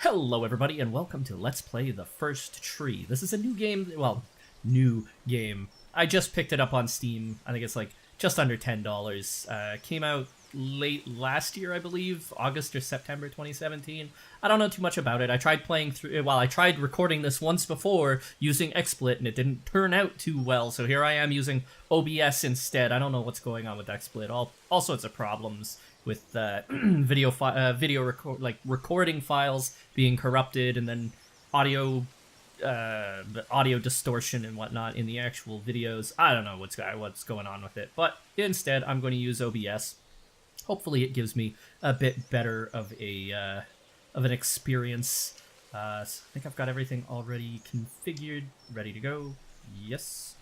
Hello everybody and welcome to Let's Play The First Tree. This is a new game, well, new game. I just picked it up on Steam. I think it's like just under $10. Came out late last year, I believe, August or September 2017. I don't know too much about it. I tried playing through, well, I tried recording this once before using XSplit and it didn't turn out too well, so here I am using OBS instead. I don't know what's going on with XSplit. All sorts of problems with recording files being corrupted, and then audio distortion and whatnot in the actual videos. I don't know what's going on with it, but instead I'm going to use OBS. Hopefully it gives me a bit better of an experience. So I think I've got everything already configured, ready to go. Yes.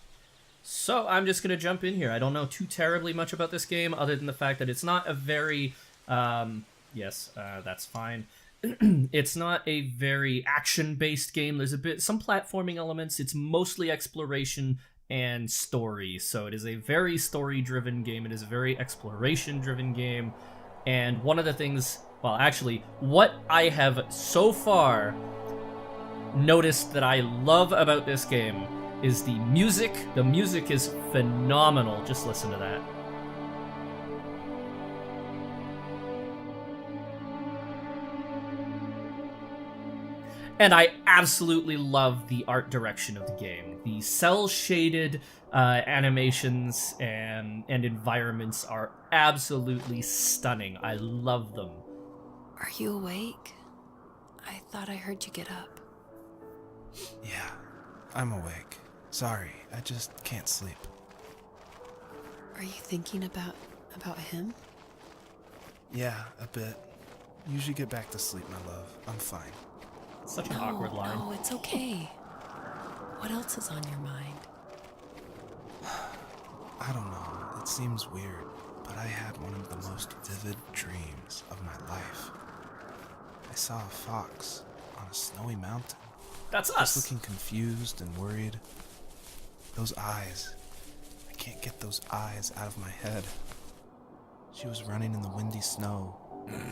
So I'm just going to jump in here. I don't know too terribly much about this game, other than the fact that it's not a very... that's fine. It's not a very action-based game. There's some platforming elements. It's mostly exploration and story. So it is a very story-driven game. It is a very exploration-driven game. And one of the things... Well, actually, what I have so far noticed that I love about this game is the music. The music is phenomenal. Just listen to that. And I absolutely love the art direction of the game. The cel-shaded animations and environments are absolutely stunning. I love them. Are you awake? I thought I heard you get up. Yeah, I'm awake. Sorry, I just can't sleep. Are you thinking about him? Yeah, a bit. Usually get back to sleep, my love. I'm fine. Such an awkward line. No, it's okay. What else is on your mind? I don't know. It seems weird, but I had one of the most vivid dreams of my life. I saw a fox on a snowy mountain. That's Just us. looking confused and worried. Those eyes. I can't get those eyes out of my head. She was running in the windy snow,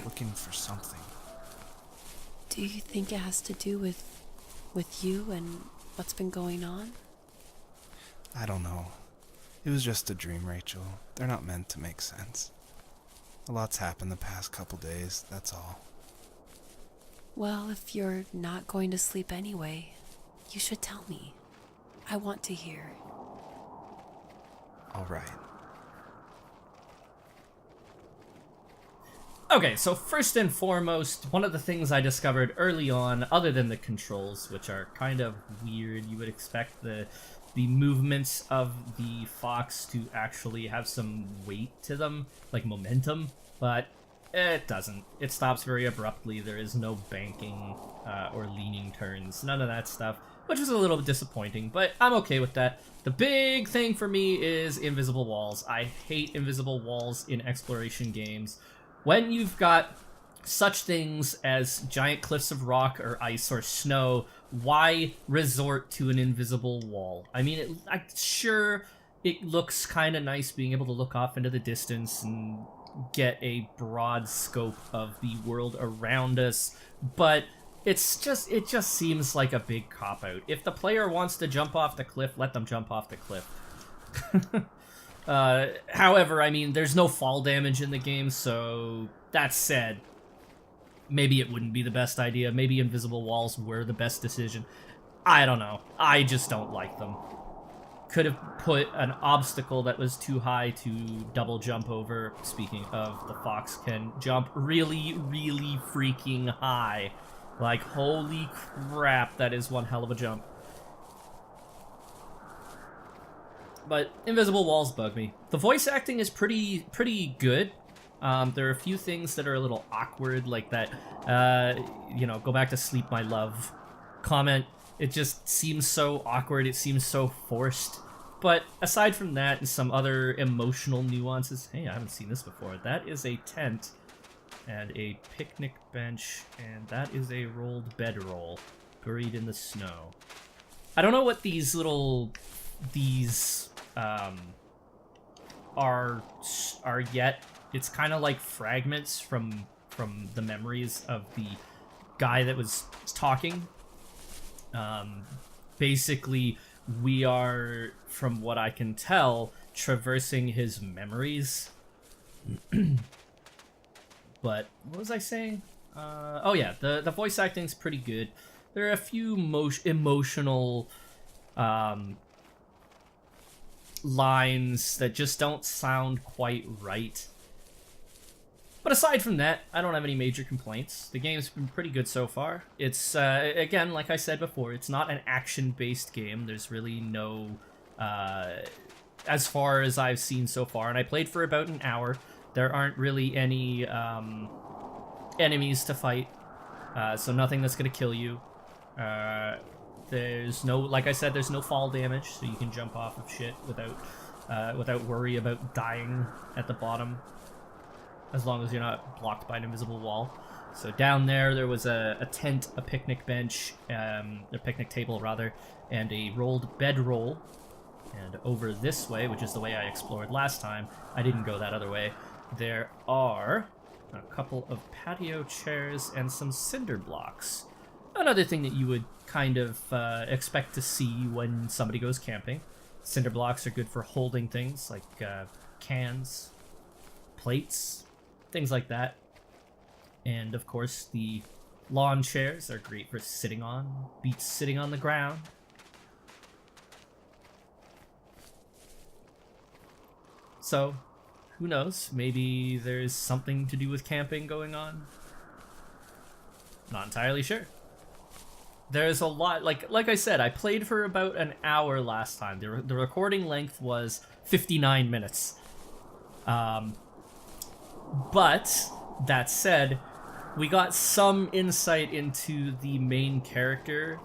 looking for something. Do you think it has to do with you and what's been going on? I don't know. It was just a dream, Rachel. They're not meant to make sense. A lot's happened the past couple days, that's all. Well, if you're not going to sleep anyway, you should tell me. I want to hear. All right. Okay, so first and foremost, one of the things I discovered early on, other than the controls, which are kind of weird, you would expect the movements of the fox to actually have some weight to them, like momentum, but it doesn't. It stops very abruptly. There is no banking or leaning turns, none of that stuff, which is a little bit disappointing, but I'm okay with that. The big thing for me is invisible walls. I hate invisible walls in exploration games. When you've got such things as giant cliffs of rock or ice or snow, why resort to an invisible wall? I mean, sure, it looks kind of nice being able to look off into the distance and get a broad scope of the world around us, but it just seems like a big cop-out. If the player wants to jump off the cliff, let them jump off the cliff. However, I mean, there's no fall damage in the game, so that said, maybe it wouldn't be the best idea. Maybe invisible walls were the best decision. I don't know. I just don't like them. Could have put an obstacle that was too high to double jump over. Speaking of, the fox can jump really, really freaking high. Like, holy crap, that is one hell of a jump. But invisible walls bug me. The voice acting is pretty good. There are a few things that are a little awkward, like that, go back to sleep, my love comment. It just seems so awkward, it seems so forced. But aside from that and some other emotional nuances, hey, I haven't seen this before. That is a tent and a picnic bench, and that is a rolled bedroll buried in the snow. I don't know what these are yet. It's kind of like fragments from the memories of the guy that was talking. Basically, we are, from what I can tell, traversing his memories. But what was I saying? Oh yeah, the voice acting's pretty good. There are a few emotional lines that just don't sound quite right. But aside from that, I don't have any major complaints. The game's been pretty good so far. It's, again, like I said before, it's not an action-based game. There's really no, as far as I've seen so far, and I played for about an hour, there aren't really any enemies to fight, so nothing that's gonna kill you. There's no, like I said, there's no fall damage, so you can jump off of shit without worry about dying at the bottom, as long as you're not blocked by an invisible wall. So down there was a tent, a picnic bench, a picnic table rather, and a rolled bedroll. And over this way, which is the way I explored last time, I didn't go that other way, there are a couple of patio chairs and some cinder blocks. Another thing that you would kind of expect to see when somebody goes camping. Cinder blocks are good for holding things like cans, plates, things like that. And of course, the lawn chairs are great for sitting on, beats sitting on the ground. So, who knows? Maybe there's something to do with camping going on. Not entirely sure. There's a lot, like I said, I played for about an hour last time. The recording length was 59 minutes. But, that said, we got some insight into the main character,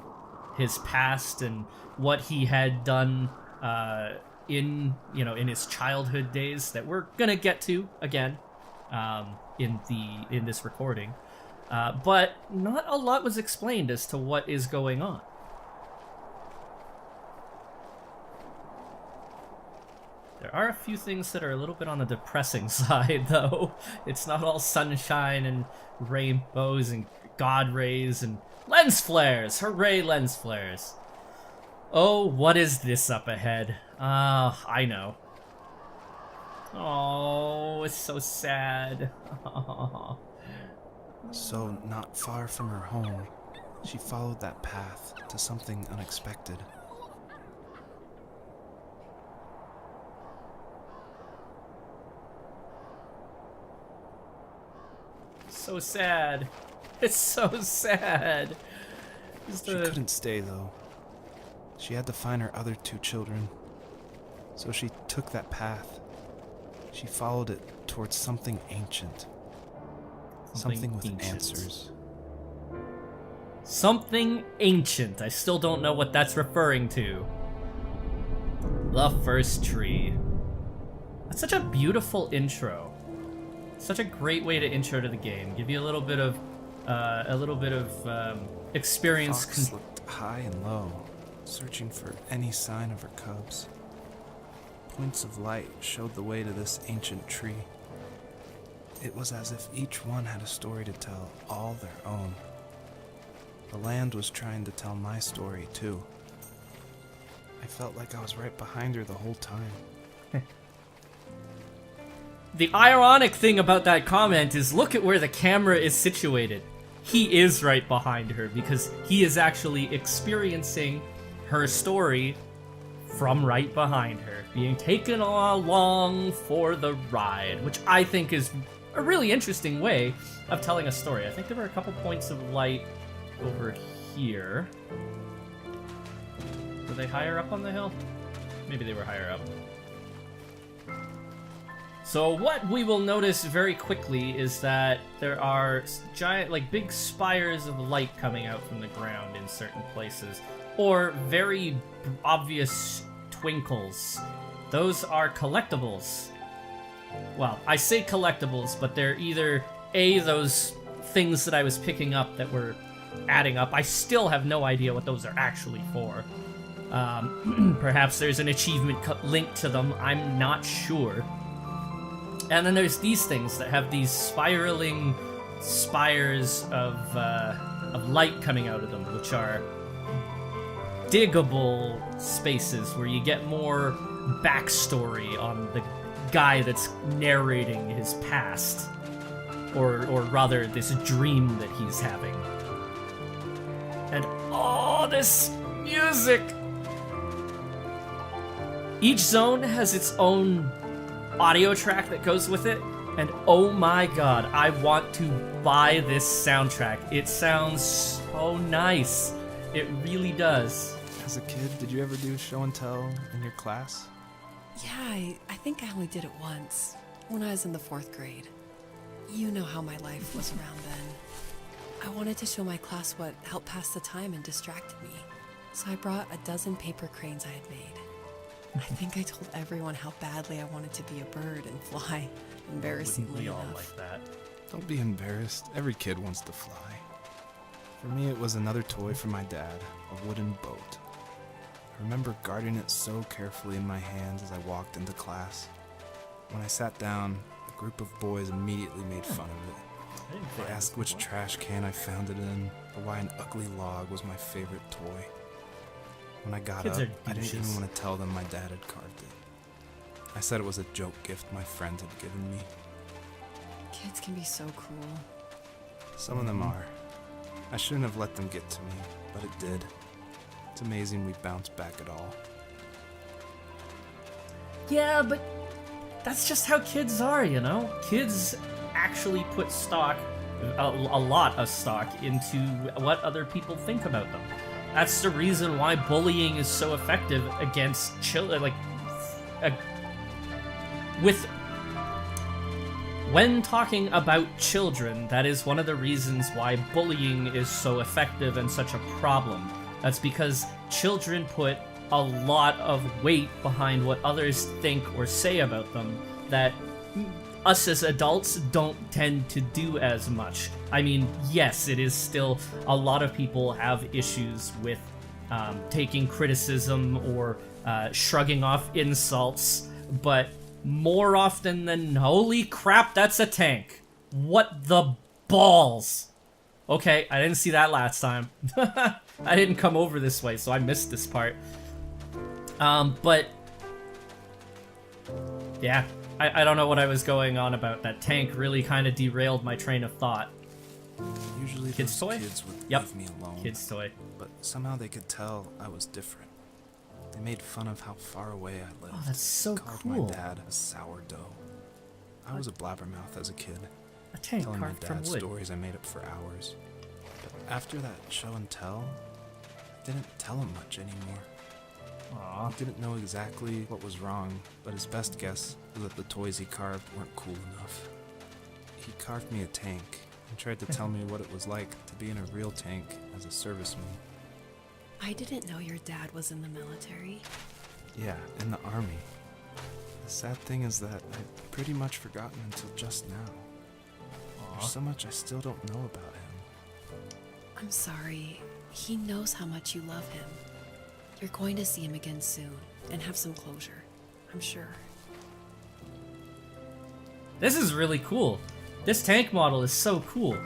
his past, and what he had done in his childhood days that we're gonna get to again in this recording. But not a lot was explained as to what is going on. There are a few things that are a little bit on the depressing side, though. It's not all sunshine and rainbows and god rays and lens flares! Hooray, lens flares! Oh, what is this up ahead? Ah, I know. Oh, it's so sad. So, not far from her home, she followed that path to something unexpected. So sad. It's so sad. She couldn't stay, though. She had to find her other 2 children. So she took that path. She followed it towards something ancient. Something with ancient. answers. Something ancient. I still don't know what that's referring to. The first tree. That's such a beautiful intro. Such a great way to intro to the game. Give you a little bit of experience. Fox looked high and low, searching for any sign of her cubs. Points of light showed the way to this ancient tree. It was as if each one had a story to tell, all their own. The land was trying to tell my story, too. I felt like I was right behind her the whole time. The ironic thing about that comment is look at where the camera is situated. He is right behind her because he is actually experiencing her story from right behind her, being taken along for the ride, which I think is a really interesting way of telling a story. I think there were a couple points of light over here. Were they higher up on the hill? Maybe they were higher up. So what we will notice very quickly is that there are giant, big spires of light coming out from the ground in certain places, or very obvious twinkles. Those are collectibles. Well, I say collectibles, but they're either those things that I was picking up that were adding up. I still have no idea what those are actually for. Perhaps there's an achievement linked to them. I'm not sure. And then there's these things that have these spiraling spires of of light coming out of them, which are diggable spaces where you get more backstory on the guy that's narrating his past, or rather this dream that he's having. And oh, this music! Each zone has its own audio track that goes with it, and oh my god, I want to buy this soundtrack. It sounds so nice. It really does. As a kid, did you ever do show and tell in your class? Yeah, I think I only did it once, when I was in the 4th grade. You know how my life was around then. I wanted to show my class what helped pass the time and distracted me, so I brought a dozen paper cranes I had made. I think I told everyone how badly I wanted to be a bird and fly, embarrassingly We all enough. like that. Don't be embarrassed. Every kid wants to fly. For me, it was another toy from my dad, a wooden boat. I remember guarding it so carefully in my hands as I walked into class. When I sat down, a group of boys immediately made fun of it. They asked which trash can I found it in, or why an ugly log was my favorite toy. When I got Kids up, are I didn't even douches. want to tell them my dad had carved it. I said it was a joke gift my friend had given me. Kids can be so cruel. Some of them are. I shouldn't have let them get to me, but it did. It's amazing we bounced back at all. Yeah, but that's just how kids are, you know? Kids actually put stock, a lot of stock, into what other people think about them. That's the reason why bullying is so effective against children. Like, when talking about children, that is one of the reasons why bullying is so effective and such a problem. That's because children put a lot of weight behind what others think or say about them that us as adults don't tend to do as much. I mean, yes, it is still, a lot of people have issues with taking criticism or shrugging off insults, but more often than, holy crap, that's a tank. What the balls? Okay, I didn't see that last time. I didn't come over this way, so I missed this part. But yeah, I don't know what I was going on about. That tank really kind of derailed my train of thought. Usually Kids' those toy? kids would Yep. leave me alone. Kid's toy. But somehow they could tell I was different. They made fun of how far away I lived. Oh, that's so Called cool. my dad a sourdough. I was a blabbermouth as a kid, A tank telling my carved from dad wood. stories I made up for hours. But after that show and tell, I didn't tell him much anymore. Aw. He didn't know exactly what was wrong, but his best guess was that the toys he carved weren't cool enough. He carved me a tank and tried to tell me what it was like to be in a real tank as a serviceman. I didn't know your dad was in the military. Yeah, in the army. The sad thing is that I'd pretty much forgotten until just now. There's so much I still don't know about him. I'm sorry. He knows how much you love him. You're going to see him again soon and have some closure, I'm sure. This is really cool. This tank model is so cool.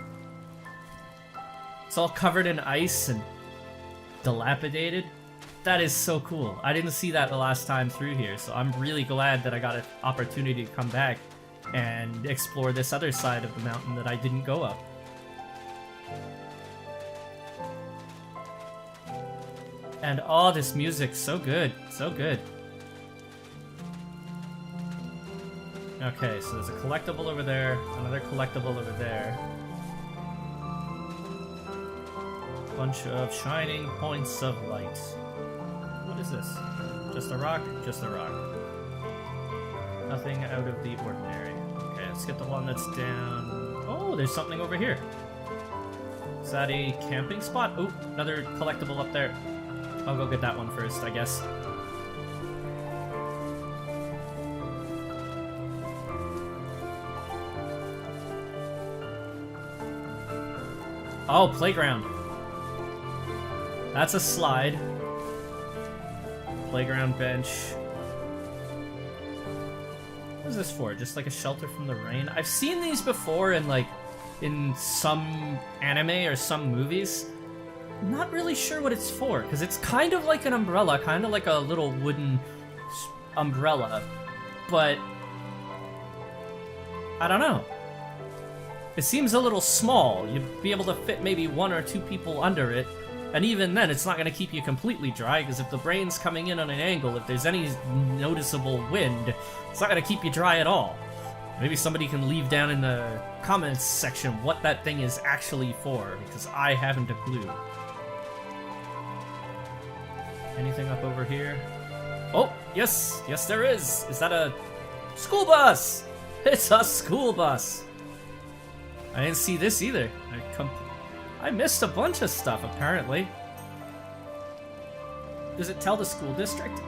It's all covered in ice and dilapidated. That is so cool. I didn't see that the last time through here, so I'm really glad that I got an opportunity to come back and explore this other side of the mountain that I didn't go up. And oh, this music, so good, so good. Okay, so there's a collectible over there, another collectible over there. Bunch of shining points of light. What is this? Just a rock? Just a rock. Nothing out of the ordinary. Okay, let's get the one that's down. Oh, there's something over here. Is that a camping spot? Oh, another collectible up there. I'll go get that one first, I guess. Oh, playground. That's a slide. Playground bench. What is this for? Just like a shelter from the rain? I've seen these before in like in some anime or some movies. I'm not really sure what it's for, because it's kind of like an umbrella, kind of like a little wooden umbrella, but I don't know. It seems a little small. You'd be able to fit maybe 1 or 2 people under it, and even then it's not going to keep you completely dry, because if the rain's coming in on an angle, if there's any noticeable wind, it's not going to keep you dry at all. Maybe somebody can leave down in the comments section what that thing is actually for, because I haven't a clue. Anything up over here? Oh, yes, yes there is. Is that a school bus? It's a school bus. I didn't see this either. I missed a bunch of stuff, apparently. Does it tell the school district?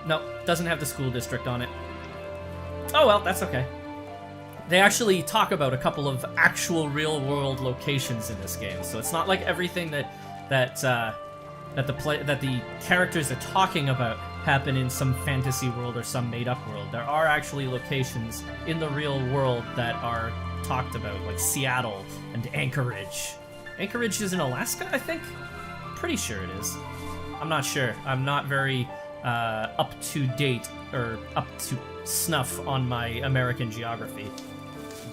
No, doesn't have the school district on it. Oh well, that's okay. They actually talk about a couple of actual real-world locations in this game, so it's not like everything that the characters are talking about happen in some fantasy world or some made-up world. There are actually locations in the real world that are talked about, like Seattle and Anchorage. Anchorage is in Alaska, I think? Pretty sure it is. I'm not sure. I'm not very up to date or up to snuff on my American geography.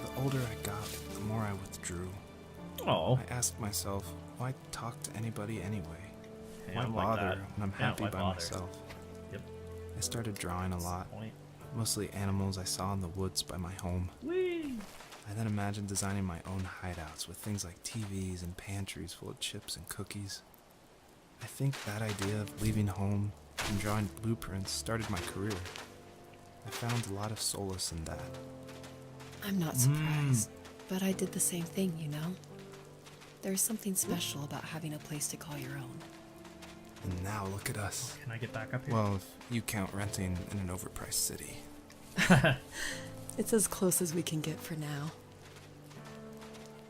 The older I got, the more I withdrew. Oh. I asked myself, why talk to anybody anyway? Hey, Why I'm like bother that. when I'm Yeah, happy why by bother? myself? Yep. I started drawing a lot, Point. mostly animals I saw in the woods by my home. Whee! I then imagined designing my own hideouts with things like TVs and pantries full of chips and cookies. I think that idea of leaving home and drawing blueprints started my career. I found a lot of solace in that. I'm not surprised, but I did the same thing, you know? There's something special about having a place to call your own. And now look at us. Can I get back up here? Well, if you count renting in an overpriced city. It's as close as we can get for now.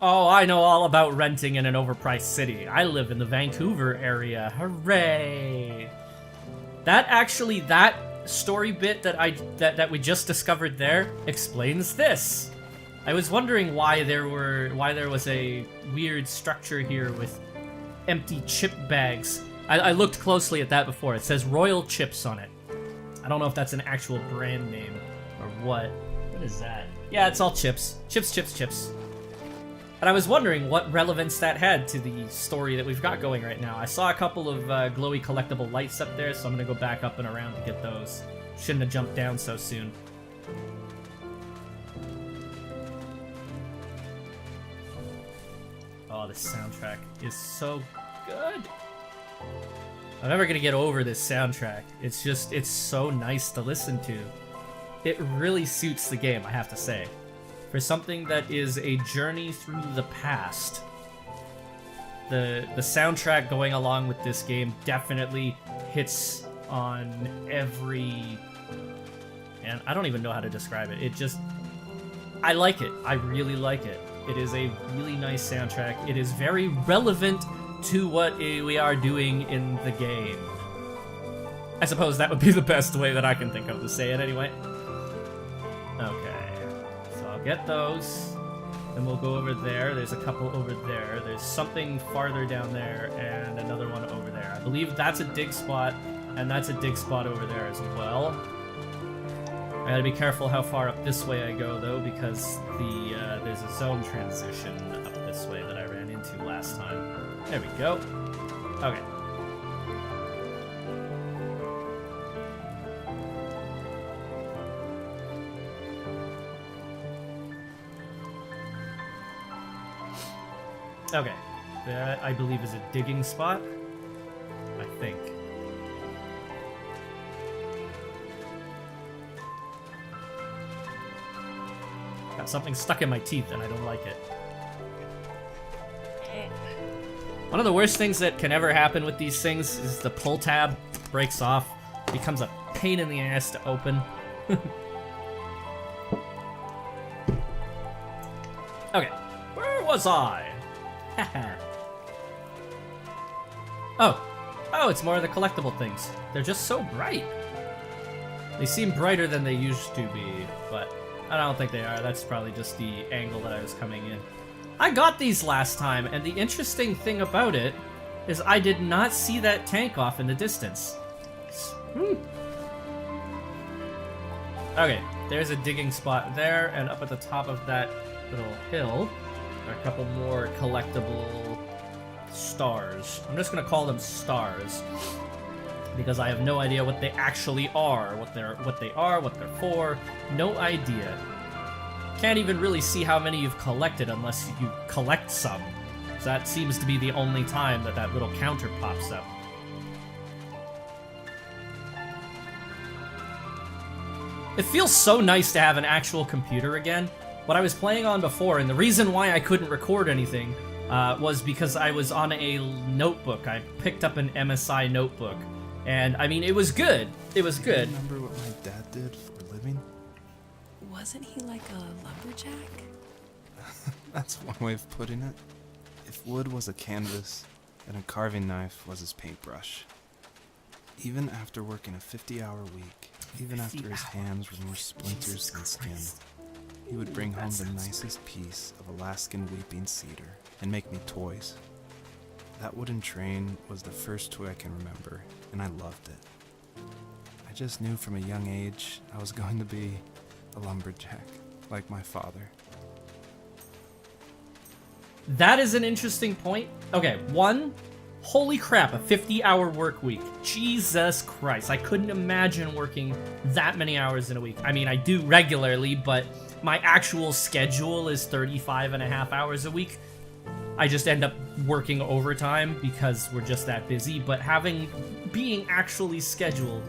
Oh, I know all about renting in an overpriced city. I live in the Vancouver area. Hooray! That story bit that we just discovered there explains this. I was wondering why there was a weird structure here with empty chip bags. I looked closely at that before. It says Royal Chips on it. I don't know if that's an actual brand name or what. What is that? Yeah, it's all chips. Chips, chips, chips. And I was wondering what relevance that had to the story that we've got going right now. I saw a couple of glowy collectible lights up there, so I'm gonna go back up and around to get those. Shouldn't have jumped down so soon. Oh, this soundtrack is so good. I'm never gonna get over this soundtrack. It's so nice to listen to. It really suits the game, I have to say. For something that is a journey through the past, the soundtrack going along with this game definitely hits on every... And I don't even know how to describe it. I like it. I really like it. It is a really nice soundtrack. It is very relevant to what we are doing in the game. I suppose that would be the best way that I can think of to say it anyway. Okay, so I'll get those. Then we'll go over there. There's a couple over there. There's something farther down there and another one over there. I believe that's a dig spot, and that's a dig spot over there as well. I gotta be careful how far up this way I go, though, because there's a zone transition up this way that I ran into last time. There we go. Okay. Okay. That, I believe, is a digging spot. I think. Got something stuck in my teeth and I don't like it. One of the worst things that can ever happen with these things is the pull tab breaks off. It becomes a pain in the ass to open. Okay, where was I? Oh, it's more of the collectible things. They're just so bright. They seem brighter than they used to be, but I don't think they are. That's probably just the angle that I was coming in. I got these last time, and the interesting thing about it is I did not see that tank off in the distance. Okay, there's a digging spot there, and up at the top of that little hill are a couple more collectible stars. I'm just gonna call them stars because I have no idea what they actually are, what they're for. No idea. Can't even really see how many you've collected unless you collect some. So that seems to be the only time that that little counter pops up. It feels so nice to have an actual computer again. What I was playing on before, and the reason why I couldn't record anything, was because I was on a notebook. I picked up an MSI notebook. And, I mean, it was good. It was good. Remember what my dad did for a living? Wasn't he like a lumberjack? That's one way of putting it. If wood was a canvas, then a carving knife was his paintbrush. Even after working a 50-hour week, even after his hands were more splinters than skin, he would bring home the nicest piece of Alaskan weeping cedar and make me toys. That wooden train was the first toy I can remember, and I loved it. I just knew from a young age I was going to be a lumberjack, like my father. That is an interesting point. Okay, one, holy crap, a 50-hour work week. Jesus Christ, I couldn't imagine working that many hours in a week. I mean, I do regularly, but my actual schedule is 35 and a half hours a week. I just end up working overtime because we're just that busy, but being actually scheduled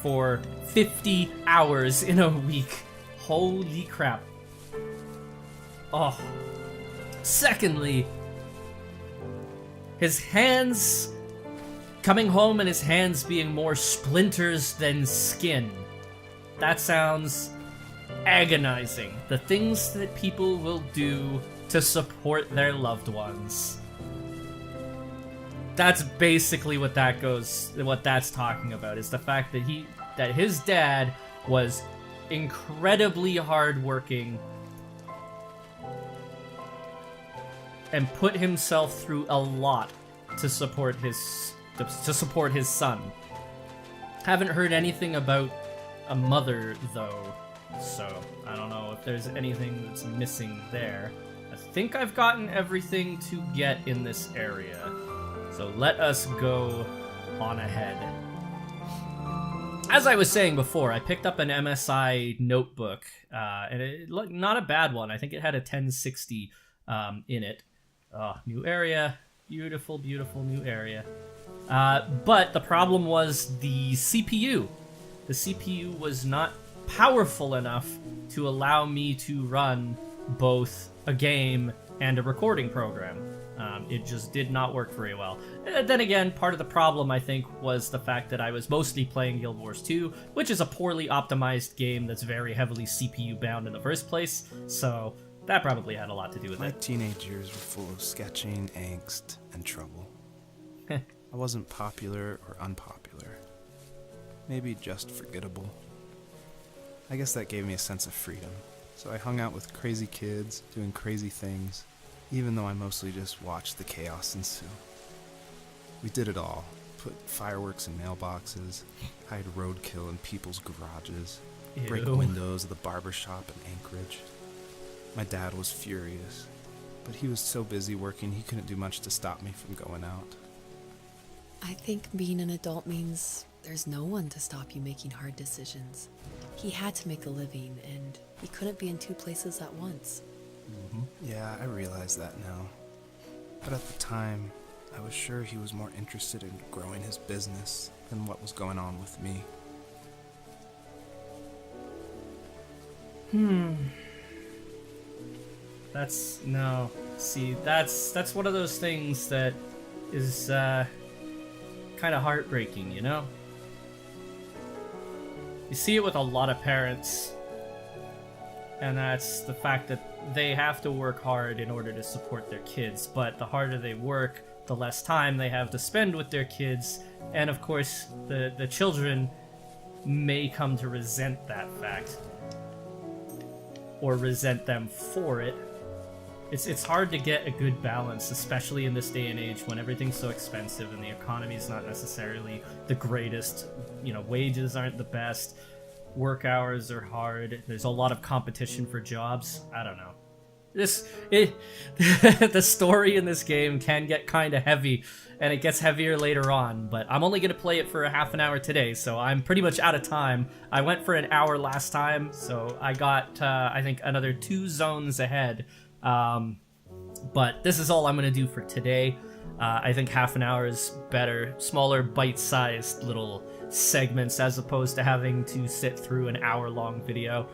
for 50 hours in a week, holy crap. Oh. Secondly, his hands coming home and his hands being more splinters than skin. That sounds agonizing. The things that people will do to support their loved ones. That's basically what that's talking about, is the fact that his dad was incredibly hardworking and put himself through a lot to support his son. Haven't heard anything about a mother though, so I don't know if there's anything that's missing there. I think I've gotten everything to get in this area, so let us go on ahead. As I was saying before, I picked up an MSI notebook, and not a bad one. I think it had a 1060 in it. Oh, new area. Beautiful, beautiful new area. But the problem was the CPU. The CPU was not powerful enough to allow me to run both a game and a recording program. It just did not work very well. Then again, part of the problem, I think, was the fact that I was mostly playing Guild Wars 2, which is a poorly optimized game that's very heavily CPU bound in the first place, so that probably had a lot to do with My it. teenage years were full of sketching, angst, and trouble. I wasn't popular or unpopular. Maybe just forgettable. I guess that gave me a sense of freedom. So I hung out with crazy kids, doing crazy things, even though I mostly just watched the chaos ensue. We did it all. Put fireworks in mailboxes, hide roadkill in people's garages, break Ew. windows of the barbershop in Anchorage. My dad was furious, but he was so busy working he couldn't do much to stop me from going out. I think being an adult means there's no one to stop you making hard decisions. He had to make a living, and he couldn't be in two places at once. Yeah, I realize that now. But at the time, I was sure he was more interested in growing his business than what was going on with me. That's one of those things that is kind of heartbreaking, you know? You see it with a lot of parents, and that's the fact that they have to work hard in order to support their kids, but the harder they work, the less time they have to spend with their kids, and of course, the children may come to resent that fact. or resent them for it. It's hard to get a good balance, especially in this day and age when everything's so expensive and the economy's not necessarily the greatest. You know, wages aren't the best, work hours are hard, there's a lot of competition for jobs. I don't know. The story in this game can get kind of heavy, and it gets heavier later on, but I'm only going to play it for a half an hour today, so I'm pretty much out of time. I went for an hour last time, so I got, I think, another 2 zones ahead. But this is all I'm going to do for today. I think half an hour is better. Smaller, bite-sized little segments as opposed to having to sit through an hour-long video.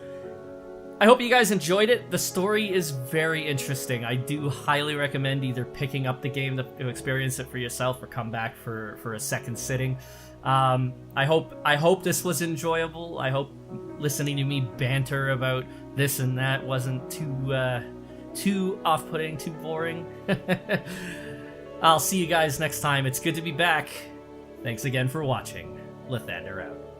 I hope you guys enjoyed it. The story is very interesting. I do highly recommend either picking up the game to experience it for yourself or come back for a second sitting. I hope this was enjoyable. I hope listening to me banter about this and that wasn't too off-putting, too boring. I'll see you guys next time. It's good to be back. Thanks again for watching. Lathander out.